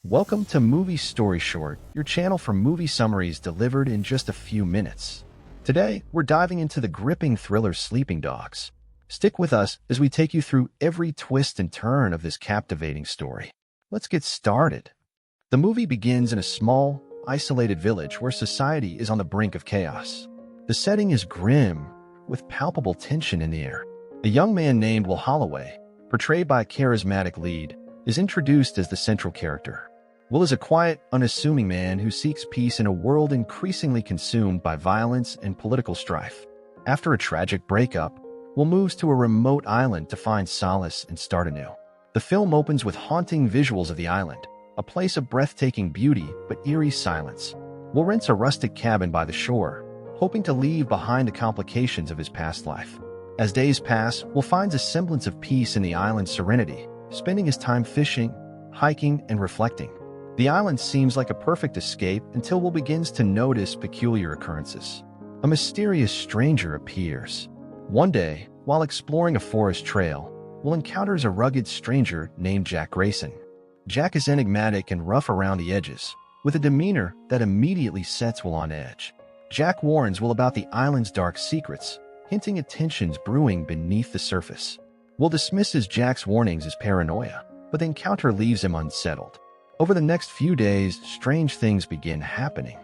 Welcome to Movie Story Short, your channel for movie summaries delivered in just a few minutes. Today, we're diving into the gripping thriller Sleeping Dogs. Stick with us as we take you through every twist and turn of this captivating story. Let's get started. The movie begins in a small, isolated village where society is on the brink of chaos. The setting is grim, with palpable tension in the air. A young man named Will Holloway, portrayed by a charismatic lead, is introduced as the central character. Will is a quiet, unassuming man who seeks peace in a world increasingly consumed by violence and political strife. After a tragic breakup, Will moves to a remote island to find solace and start anew. The film opens with haunting visuals of the island, a place of breathtaking beauty but eerie silence. Will rents a rustic cabin by the shore, hoping to leave behind the complications of his past life. As days pass, Will finds a semblance of peace in the island's serenity, spending his time fishing, hiking, and reflecting. The island seems like a perfect escape until Will begins to notice peculiar occurrences. A mysterious stranger appears. One day, while exploring a forest trail, Will encounters a rugged stranger named Jack Grayson. Jack is enigmatic and rough around the edges, with a demeanor that immediately sets Will on edge. Jack warns Will about the island's dark secrets, hinting at tensions brewing beneath the surface. Will dismisses Jack's warnings as paranoia, but the encounter leaves him unsettled. Over the next few days, strange things begin happening.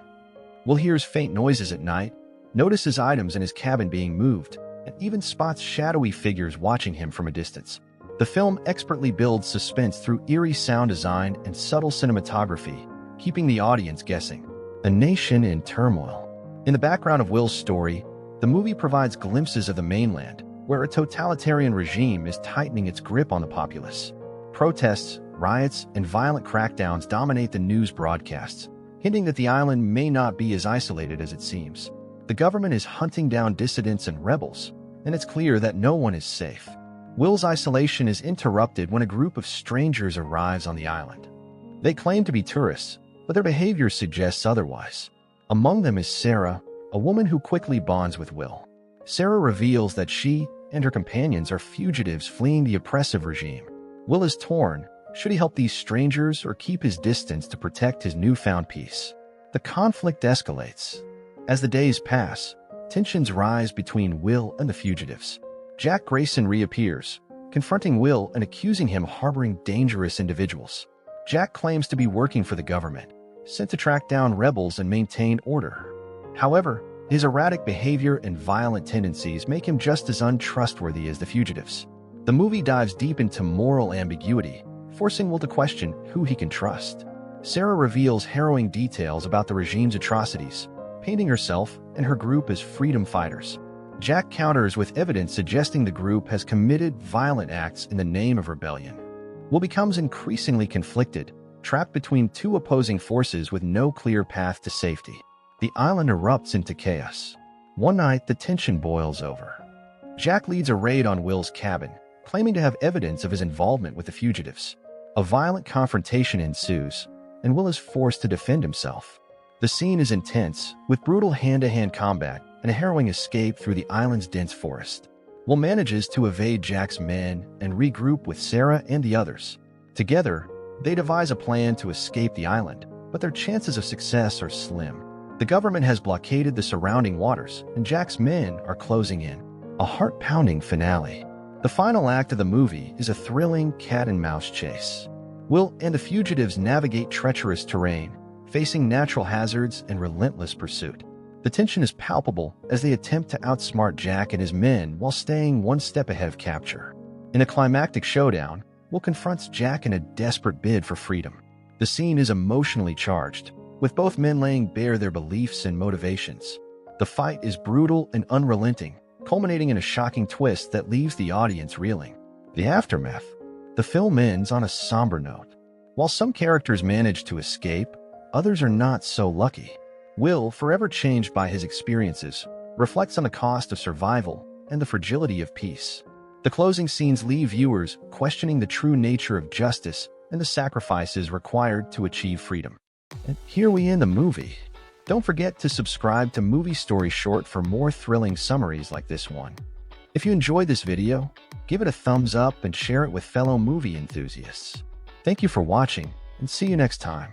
Will hears faint noises at night, notices items in his cabin being moved, and even spots shadowy figures watching him from a distance. The film expertly builds suspense through eerie sound design and subtle cinematography, keeping the audience guessing. A nation in turmoil. In the background of Will's story, the movie provides glimpses of the mainland, where a totalitarian regime is tightening its grip on the populace. Protests, riots, and violent crackdowns dominate the news broadcasts, hinting that the island may not be as isolated as it seems. The government is hunting down dissidents and rebels, and it's clear that no one is safe. Will's isolation is interrupted when a group of strangers arrives on the island. They claim to be tourists, but their behavior suggests otherwise. Among them is Sarah, a woman who quickly bonds with Will. Sarah reveals that she and her companions are fugitives fleeing the oppressive regime. Will is torn. Should he help these strangers or keep his distance to protect his newfound peace? The conflict escalates. As the days pass, tensions rise between Will and the fugitives. Jack Grayson reappears, confronting Will and accusing him of harboring dangerous individuals. Jack claims to be working for the government, sent to track down rebels and maintain order. However, his erratic behavior and violent tendencies make him just as untrustworthy as the fugitives. The movie dives deep into moral ambiguity, forcing Will to question who he can trust. Sarah reveals harrowing details about the regime's atrocities, painting herself and her group as freedom fighters. Jack counters with evidence suggesting the group has committed violent acts in the name of rebellion. Will becomes increasingly conflicted, trapped between two opposing forces with no clear path to safety. The island erupts into chaos. One night, the tension boils over. Jack leads a raid on Will's cabin, claiming to have evidence of his involvement with the fugitives. A violent confrontation ensues, and Will is forced to defend himself. The scene is intense, with brutal hand-to-hand combat and a harrowing escape through the island's dense forest. Will manages to evade Jack's men and regroup with Sarah and the others. Together, they devise a plan to escape the island, but their chances of success are slim. The government has blockaded the surrounding waters, and Jack's men are closing in. A heart-pounding finale. The final act of the movie is a thrilling cat-and-mouse chase. Will and the fugitives navigate treacherous terrain, facing natural hazards and relentless pursuit. The tension is palpable as they attempt to outsmart Jack and his men while staying one step ahead of capture. In a climactic showdown, Will confronts Jack in a desperate bid for freedom. The scene is emotionally charged, with both men laying bare their beliefs and motivations. The fight is brutal and unrelenting, culminating in a shocking twist that leaves the audience reeling. The aftermath. The film ends on a somber note. While some characters manage to escape, others are not so lucky. Will, forever changed by his experiences, reflects on the cost of survival and the fragility of peace. The closing scenes leave viewers questioning the true nature of justice and the sacrifices required to achieve freedom. And here we end the movie. Don't forget to subscribe to Movie Story Short for more thrilling summaries like this one. If you enjoyed this video, give it a thumbs up and share it with fellow movie enthusiasts. Thank you for watching, and see you next time.